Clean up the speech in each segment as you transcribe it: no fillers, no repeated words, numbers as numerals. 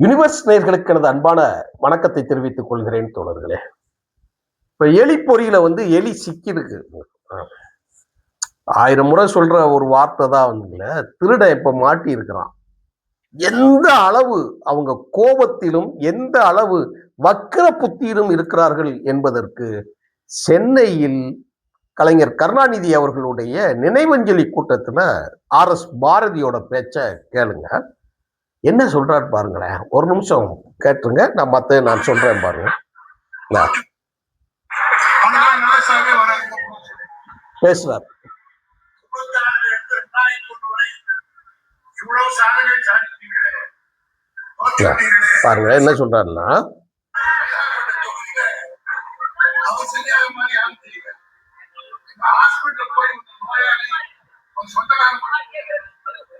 Universe நேயர்களுக்கு எனது அன்பான வணக்கத்தை தெரிவித்துக் கொள்கிறேன் தோழர்களே. இப்ப எலி பொறியில எலி சிக்கிருக்கு. 1000 முறை சொல்ற ஒரு வார்த்தை தான் திருடன் இப்ப மாட்டி இருக்கிறான். எந்த அளவு அவங்க கோபத்திலும் எந்த அளவு வக்கிர புத்தியிலும் இருக்கிறார்கள் என்பதற்கு சென்னையில் கலைஞர் கருணாநிதி அவர்களுடைய நினைவஞ்சலி கூட்டத்துல RS பாரதியோட பேச்ச கேளுங்க. என்ன சொல்றாரு பாருங்களேன். ஒரு நிமிஷம் கேட்டுருங்க, நான் சொல்றேன் பாருங்க. பேசுறார். பாருங்க என்ன சொல்றாருன்னா,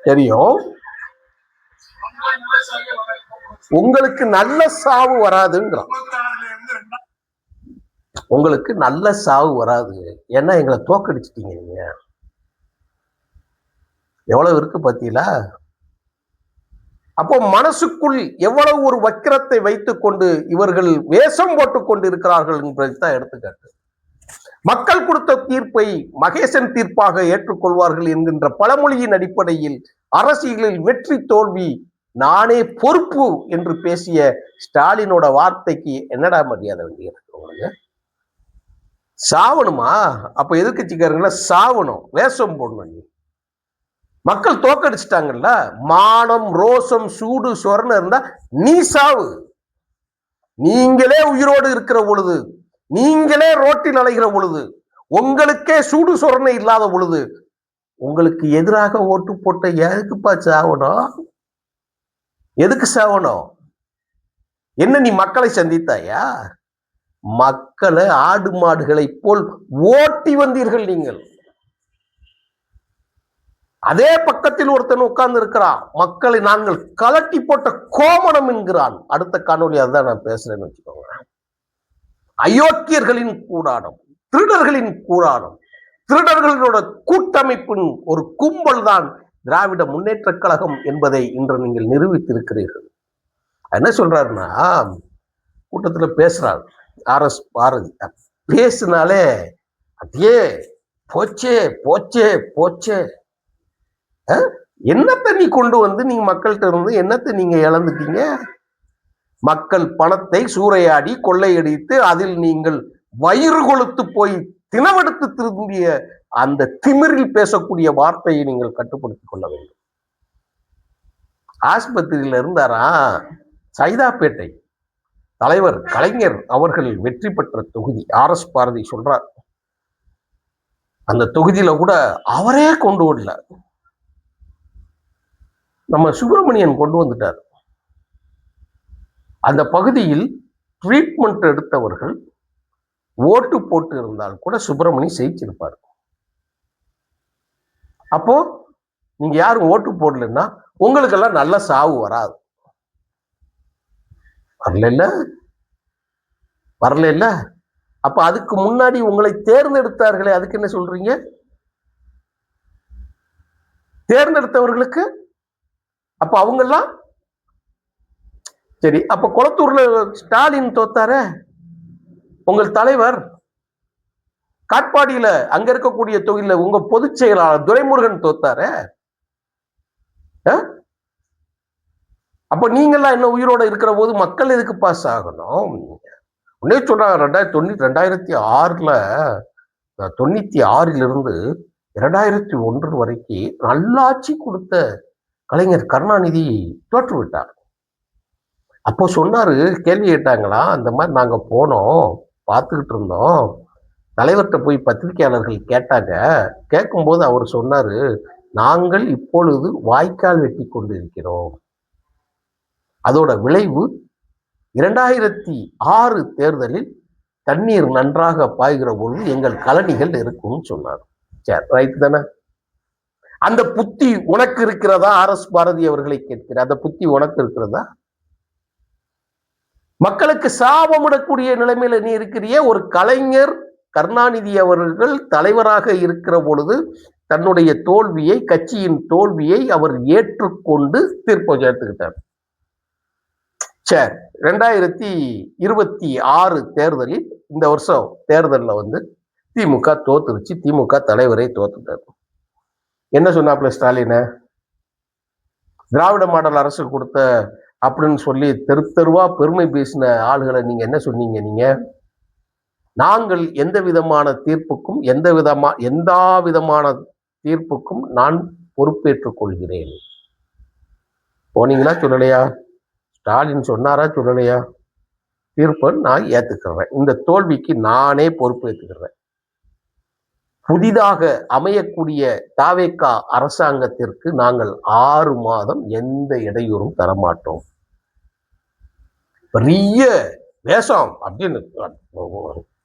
தெரியும் உங்களுக்கு நல்ல சாவு வராதுங்கிறான். உங்களுக்கு நல்ல சாவு வராது, ஏன்னா எங்களை தோக்கடிச்சிட்டீங்க. நீங்க எவ்வளவு இருக்கு பாத்தீங்களா? அப்போ மனசுக்குள் எவ்வளவு ஒரு வக்கிரத்தை வைத்துக் கொண்டு இவர்கள் வேஷம் போட்டுக் கொண்டு இருக்கிறார்கள் என்பதுதான் எடுத்துக்காட்டு. மக்கள் கொடுத்த தீர்ப்பை மகேசன் தீர்ப்பாக ஏற்றுக்கொள்வார்கள் என்கின்ற பழமொழியின் அடிப்படையில் அரசியலில் வெற்றி தோல்வி நானே பொறுப்பு என்று பேசிய ஸ்டாலினோட வார்த்தைக்கு என்னடா மரியாதை வேண்டியிருக்கு உங்களுக்கு? சாவணுமா? அப்ப எதிர்க்கட்சிக்காரங்கள சாவணும், வேஷம் போடணும். மக்கள் தோக்கடிச்சிட்டாங்கல்ல, மானம் ரோசம் சூடு சொரணம் இருந்தா நீ சாவு. நீங்களே உயிரோடு இருக்கிற பொழுது, நீங்களே ரோட்டில் அலைகிற பொழுது, உங்களுக்கே சூடு சொரணை இல்லாத பொழுது உங்களுக்கு எதிராக ஓட்டு போட்ட எதுக்குப்பா சாவணும்? எதுக்கு சாவணும்? என்ன நீ மக்களை சந்தித்தாயா? மக்களை ஆடு மாடுகளை போல் ஓட்டி வந்தீர்கள் நீங்கள். அதே பக்கத்தில் ஒருத்தன் உட்கார்ந்து இருக்கிறான், மக்களை நாங்கள் கலட்டி போட்ட கோமணம் என்கிறான். அடுத்த காணொலி அதுதான் நான் பேசுறேன்னு வச்சுக்கோங்க. அயோக்கியர்களின் கூடாரம், திருடர்களின் கூடாரம், திருடர்களோட கூட்டமைப்பின் ஒரு கும்பல் தான் திராவிட முன்னேற்ற கழகம் என்பதை இன்று நீங்கள் நிரூபித்திருக்கிறீர்கள். என்ன சொல்றாருன்னா, கூட்டத்துல பேசுறாரு RS பாரதி. பேசினாலே அப்படியே போச்சே போச்சே போச்சே. என்னத்தை நீ கொண்டு நீங்க மக்கள்கிட்ட இருந்து என்னத்தை நீங்க இழந்துட்டீங்க? மக்கள் பணத்தை சூறையாடி கொள்ளையடித்து அதில் நீங்கள் வயிறு கொளுத்து போய் தினவெடுத்து திரும்பிய அந்த திமிரில் பேசக்கூடிய வார்த்தையை நீங்கள் கட்டுப்படுத்திக் கொள்ள வேண்டும். ஆஸ்பத்திரியில இருந்தாரா, சைதாப்பேட்டை தலைவர் கலைஞர் அவர்கள் வெற்றி பெற்ற தொகுதி RS பாரதி சொல்றார். அந்த தொகுதியில கூட அவரே கொண்டு வரல, நம்ம சுப்பிரமணியன் கொண்டு வந்துட்டார். அந்த பகுதியில் ட்ரீட்மெண்ட் எடுத்தவர்கள் ஓட்டு போட்டு இருந்தால் கூட சுப்பிரமணி ஜெயிச்சிருப்பார். அப்போ நீங்க யாரும் ஓட்டு போடலன்னா உங்களுக்கெல்லாம் நல்ல சாவு வராது. வரல. அப்ப அதுக்கு முன்னாடி உங்களை தேர்ந்தெடுத்தார்களே, அதுக்கு என்ன சொல்றீங்க? தேர்ந்தெடுத்தவர்களுக்கு அப்ப அவங்கெல்லாம் சரி. அப்ப குளத்தூர்ல ஸ்டாலின் தோத்தார, உங்கள் தலைவர் காட்பாடியில அங்க இருக்கக்கூடிய தொகுதியில உங்க பொதுச் செயலாளர் துரைமுருகன் தோத்தார. அப்ப நீங்கெல்லாம் என்ன உயிரோட இருக்கிற போது மக்கள் எதுக்கு பாஸ் ஆகணும்? உடனே சொல்றாங்க, 2006ல 96லிருந்து 2001 வரைக்கும் நல்லாட்சி கொடுத்த கலைஞர் கருணாநிதி தோற்று விட்டார். அப்போ சொன்னாரு, கேள்வி கேட்டாங்களா, அந்த மாதிரி நாங்க போனோம், பார்த்துக்கிட்டு இருந்தோம், தலைவர்கிட்ட போய் பத்திரிகையாளர்கள் கேட்டாங்க. கேட்கும்போது அவர் சொன்னாரு, நாங்கள் இப்பொழுது வாய்க்கால் வெட்டி கொண்டு இருக்கிறோம். அதோட விளைவு 2006 தேர்தலில் தண்ணீர் நன்றாக பாய்கிற பொழுது எங்கள் கலனிகள் இருக்கும்னு சொன்னார். சரி, ரைட் தானே? அந்த புத்தி உனக்கு இருக்கிறதா? RS பாரதி அவர்களை கேட்கிற அந்த புத்தி உனக்கு இருக்கிறதா? மக்களுக்கு சாபமிடக்கூடிய நிலைமையில நீ இருக்கிறிய. ஒரு கலைஞர் கருணாநிதி அவர்கள் தலைவராக இருக்கிற பொழுது தன்னுடைய தோல்வியை, கட்சியின் தோல்வியை அவர் ஏற்றுக்கொண்டு தீர்ப்பை எடுத்துக்கிட்டார். சரி, 2026 தேர்தலில் இந்த வருஷம் தேர்தலில் வந்து திமுக தோத்துருச்சு. திமுக தலைவரை தோத்துட்டாரு. என்ன சொன்னாப்ல ஸ்டாலின்? திராவிட மாடல் அரசு கொடுத்த அப்படின்னு சொல்லி தெரு தெருவா பெருமை பேசின ஆளுகளை நீங்க என்ன சொன்னீங்க? நீங்க நாங்கள் எந்த விதமான தீர்ப்புக்கும் எந்த விதமான தீர்ப்புக்கும் நான் பொறுப்பேற்றுக் கொள்கிறேன். போனீங்களா சொல்லலையா? ஸ்டாலின் சொன்னாரா சொல்லலையா? தீர்ப்பை நான் ஏத்துக்கிறேன். இந்த தோல்விக்கு நானே பொறுப்பு ஏற்றுக்கிறேன். புதிதாக அமையக்கூடிய தாவேகா அரசாங்கத்திற்கு நாங்கள் 6 மாதம் எந்த இடையூறும் தரமாட்டோம். பெரிய வேஷம் அப்படின்னு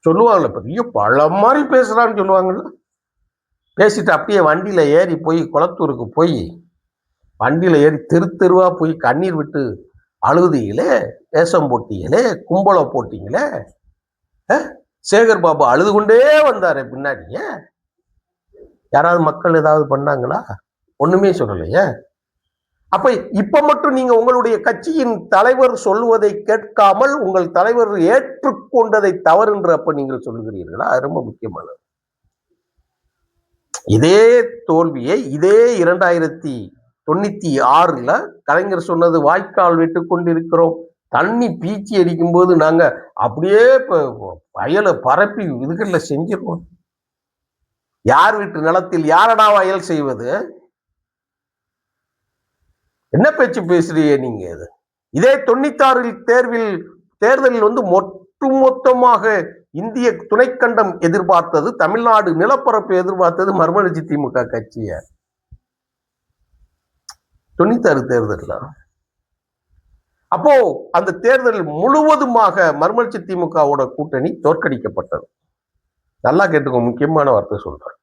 சொல்லுவாங்கல்ல, பெரிய பழம் மாதிரி பேசுறான்னு சொல்லுவாங்கல்ல. பேசிட்டு அப்படியே வண்டியில ஏறி போய் குளத்தூருக்கு போய் வண்டியில ஏறி தெரு தெருவா போய் கண்ணீர் விட்டு அழுகுதீங்களே, வேஷம் போட்டீங்களே, கும்பலம் போட்டீங்களே. சேகர் பாபு அழுது கொண்டே வந்தாரு பின்னாடியே. யாராவது மக்கள் ஏதாவது பண்ணாங்களா? ஒண்ணுமே சொல்லலையே. அப்ப இப்ப மட்டும் நீங்க உங்களுடைய கட்சியின் தலைவர் சொல்லுவதை கேட்காமல் உங்கள் தலைவர் ஏற்றுக்கொண்டதை தவறு என்று அப்ப நீங்கள் சொல்லுகிறீர்களா? அது ரொம்ப முக்கியமானது. இதே தோல்வியை இதே 2096 கலைஞர் சொன்னது, வாய்க்கால் விட்டு கொண்டிருக்கிறோம், தண்ணி பீச்சி அடிக்கும் போது நாங்க அப்படியே வயலை பரப்பி இதுகள்ல செஞ்சிருவோம். யார் வீட்டு நிலத்தில் யாரடா வயல் செய்வது? என்ன பேச்சு பேசுறீங்க நீங்க? இதே 96 தேர்தலில் வந்து ஒட்டுமொத்தமாக இந்திய துணைக்கண்டம் எதிர்பார்த்தது, தமிழ்நாடு நிலப்பரப்பு எதிர்பார்த்தது மறுமலர்ச்சி திமுக கட்சிய. 96 தேர்தல். அப்போ அந்த தேர்தல் முழுவதுமாக மறுமலர்ச்சி திமுகவோட கூட்டணி தோற்கடிக்கப்பட்டது. நல்லா கேட்டுக்கோ, முக்கியமான வார்த்தை சொல்றேன்.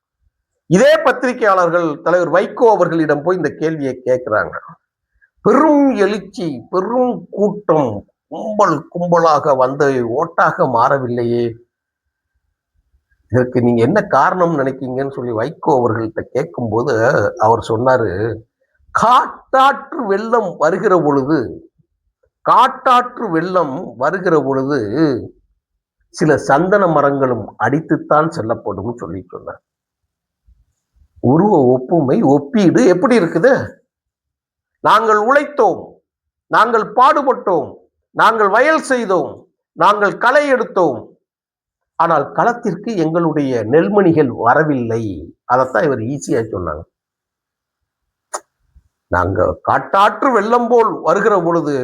இதே பத்திரிகையாளர்கள் தலைவர் வைகோ அவர்களிடம் போய் இந்த கேள்வியை கேட்கிறாங்க. பெரும் எழுச்சி, பெரும் கூட்டம், கும்பலாக வந்த ஓட்டாக மாறவில்லையே, இதற்கு நீங்க என்ன காரணம் நினைக்கீங்கன்னு சொல்லி வைகோ அவர்கள்ட்ட கேட்கும் போது அவர் சொன்னாரு, காட்டாற்று வெள்ளம் வருகிற பொழுது சில சந்தன மரங்களும் அடித்துத்தான் செல்லப்படும் சொல்லி சொன்னார். உருவ ஒப்புமை, ஒப்பீடு எப்படி இருக்குது? நாங்கள் உழைத்தோம், நாங்கள் பாடுபட்டோம், நாங்கள் வயல் செய்தோம், நாங்கள் களை எடுத்தோம், ஆனால் களத்திற்கு எங்களுடைய நெல்மணிகள் வரவில்லை. அதைத்தான் இவர் ஈஸியா சொன்னாங்க. நாங்க காட்டாற்று வெள்ளம் போல் வருகிற பொழுது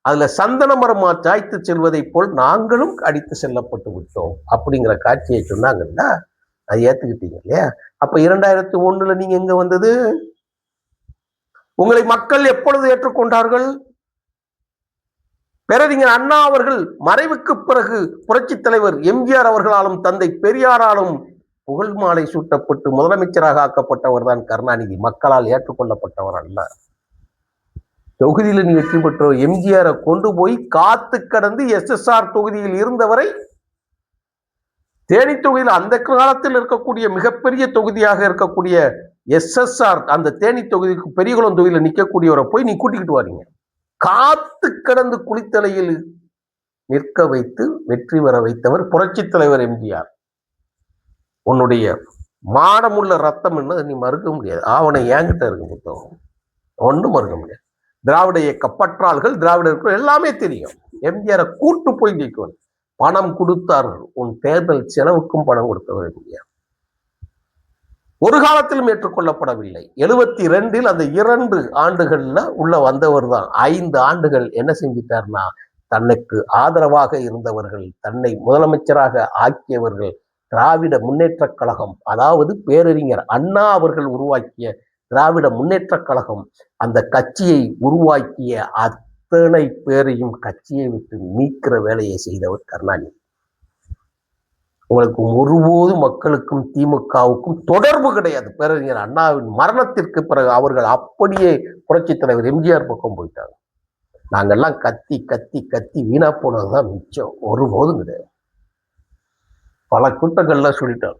அதுல சந்தன மரமா சாய்த்து செல்வதை போல் நாங்களும் அடித்து செல்லப்பட்டு விட்டோம் அப்படிங்கிற காட்சியை சொன்னாங்கல்ல, அதை ஏத்துக்கிட்டீங்க இல்லையா? அப்ப 2001 நீங்க எங்க வந்தது? உங்களை மக்கள் எப்பொழுது ஏற்றுக்கொண்டார்கள்? பேரறிஞர் அண்ணா அவர்கள் மறைவுக்கு பிறகு புரட்சி தலைவர் எம்ஜிஆர் அவர்களாலும் தந்தை பெரியாராலும் புகழ் மாலை சூட்டப்பட்டு முதலமைச்சராக ஆக்கப்பட்டவர் தான் கருணாநிதி. மக்களால் ஏற்றுக்கொள்ளப்பட்டவர் அல்ல. தொகுதியில் நீ வெற்றி பெற்ற எம்ஜிஆரை கொண்டு போய் காத்து கடந்து எஸ்எஸ்ஆர் தொகுதியில் இருந்தவரை தேனி தொகுதியில் அந்த காலத்தில் இருக்கக்கூடிய மிகப்பெரிய தொகுதியாக இருக்கக்கூடிய எஸ்எஸ்ஆர் அந்த தேனி தொகுதிக்கு பெரியகுளம் தொகுதியில் நிற்கக்கூடியவரை போய் நீ கூட்டிக்கிட்டு வரீங்க. காத்து கடந்து குளித்தலையில் நிற்க வைத்து வெற்றி பெற வைத்தவர் புரட்சி தலைவர் எம்ஜிஆர். உன்னுடைய மானமுள்ள ரத்தம் என்ன நீ மறுக்க முடியாது. ஆவணை என்கிட்ட இருக்கு புத்தகம், ஒன்றும் மறுக்க முடியாது. திராவிட இயக்க பற்றாள்கள், திராவிடர்கள் எல்லாமே தெரியும். எம்ஜிஆரை கூட்டு போய் ஜெயிக்கணும். பணம் கொடுத்தார்கள், உன் தேர்தல் செலவுக்கும் பணம் கொடுத்தவர் எம்ஜிஆர். ஒரு காலத்திலும் ஏற்றுக்கொள்ளப்படவில்லை. 72 அந்த 2 ஆண்டுகள்ல உள்ள வந்தவர் தான் 5 ஆண்டுகள் என்ன செஞ்சிட்டார்னா, தனக்கு ஆதரவாக இருந்தவர்கள், தன்னை முதலமைச்சராக ஆக்கியவர்கள், திராவிட முன்னேற்ற கழகம், அதாவது பேரறிஞர் அண்ணா அவர்கள் உருவாக்கிய திராவிட முன்னேற்ற கழகம், அந்த கட்சியை உருவாக்கிய அத்தனை பேரையும் கட்சியை விட்டு நீக்கிற வேலையை செய்தவர் கருணாநிதி. உங்களுக்கு ஒருபோதும் மக்களுக்கும் திமுகவுக்கும் தொடர்பு கிடையாது. பேரறிஞர் அண்ணாவின் மரணத்திற்கு பிறகு அவர்கள் அப்படியே புரட்சி தலைவர் எம்ஜிஆர் பக்கம் போயிட்டாங்க. நாங்கெல்லாம் கத்தி கத்தி கத்தி வீணா போனதுதான் மிச்சம். ஒருபோதும் கிடையாது. பல கூட்டங்கள்ல சொல்லிட்டாங்க,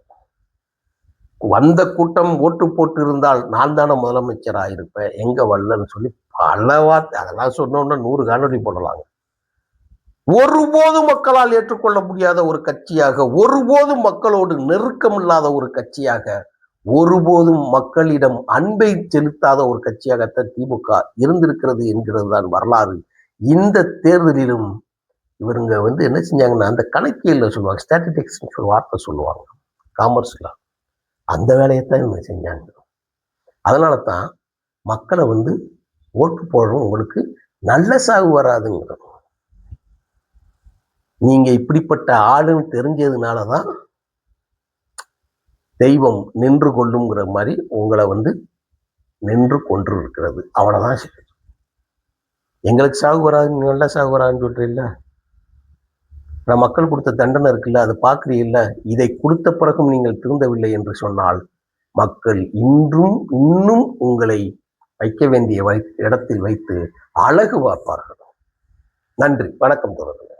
வந்த கூட்டம் ஓட்டு போட்டு இருந்தால் நான் தானே முதலமைச்சராக இருப்பேன், எங்க வரலன்னு சொல்லி பல வார்த்தை. அதெல்லாம் சொன்னோம்னா 100 காணொலி போடலாங்க. ஒருபோதும் மக்களால் ஏற்றுக்கொள்ள முடியாத ஒரு கட்சியாக, ஒருபோதும் மக்களோடு நெருக்கம் இல்லாத ஒரு கட்சியாக, ஒருபோதும் மக்களிடம் அன்பை செலுத்தாத ஒரு கட்சியாகத்தான் திமுக இருந்திருக்கிறது என்கிறது தான் வரலாறு. இந்த தேர்தலிலும் இவருங்க என்ன செஞ்சாங்கன்னா, அந்த கணக்கியல்ல சொல்லுவாங்க, ஸ்டாட்டிஸ்டிக்ஸ்னு ஒரு வார்த்தை சொல்லுவாங்க காமர்ஸ்ல. அந்த வேலையைத்தான் இவங்க செஞ்சாங்க. அதனால தான் மக்களை ஓட்டு போடுறோம், உங்களுக்கு நல்ல சாவு வராதுங்கிறோம். நீங்க இப்படிப்பட்ட ஆளுன்னு தெரிஞ்சதுனால தான் தெய்வம் நின்று கொள்ளுங்கிற மாதிரி உங்களை நின்று கொன்று இருக்கிறது. அவ்வளவுதான். எங்களுக்கு சாகு வராது, நல்ல சாகு வராதுன்னு சொல்றீல்ல, நான் மக்கள் கொடுத்த தண்டனை இருக்குல்ல, அதை பார்க்குறீல்ல, இதை கொடுத்த பிறகும் நீங்கள் திருந்தவில்லை என்று சொன்னால் மக்கள் இன்னும் உங்களை வைக்க வேண்டிய இடத்தில் வைத்து அழகு பார்ப்பார்கள். நன்றி, வணக்கம் தோழர்களே.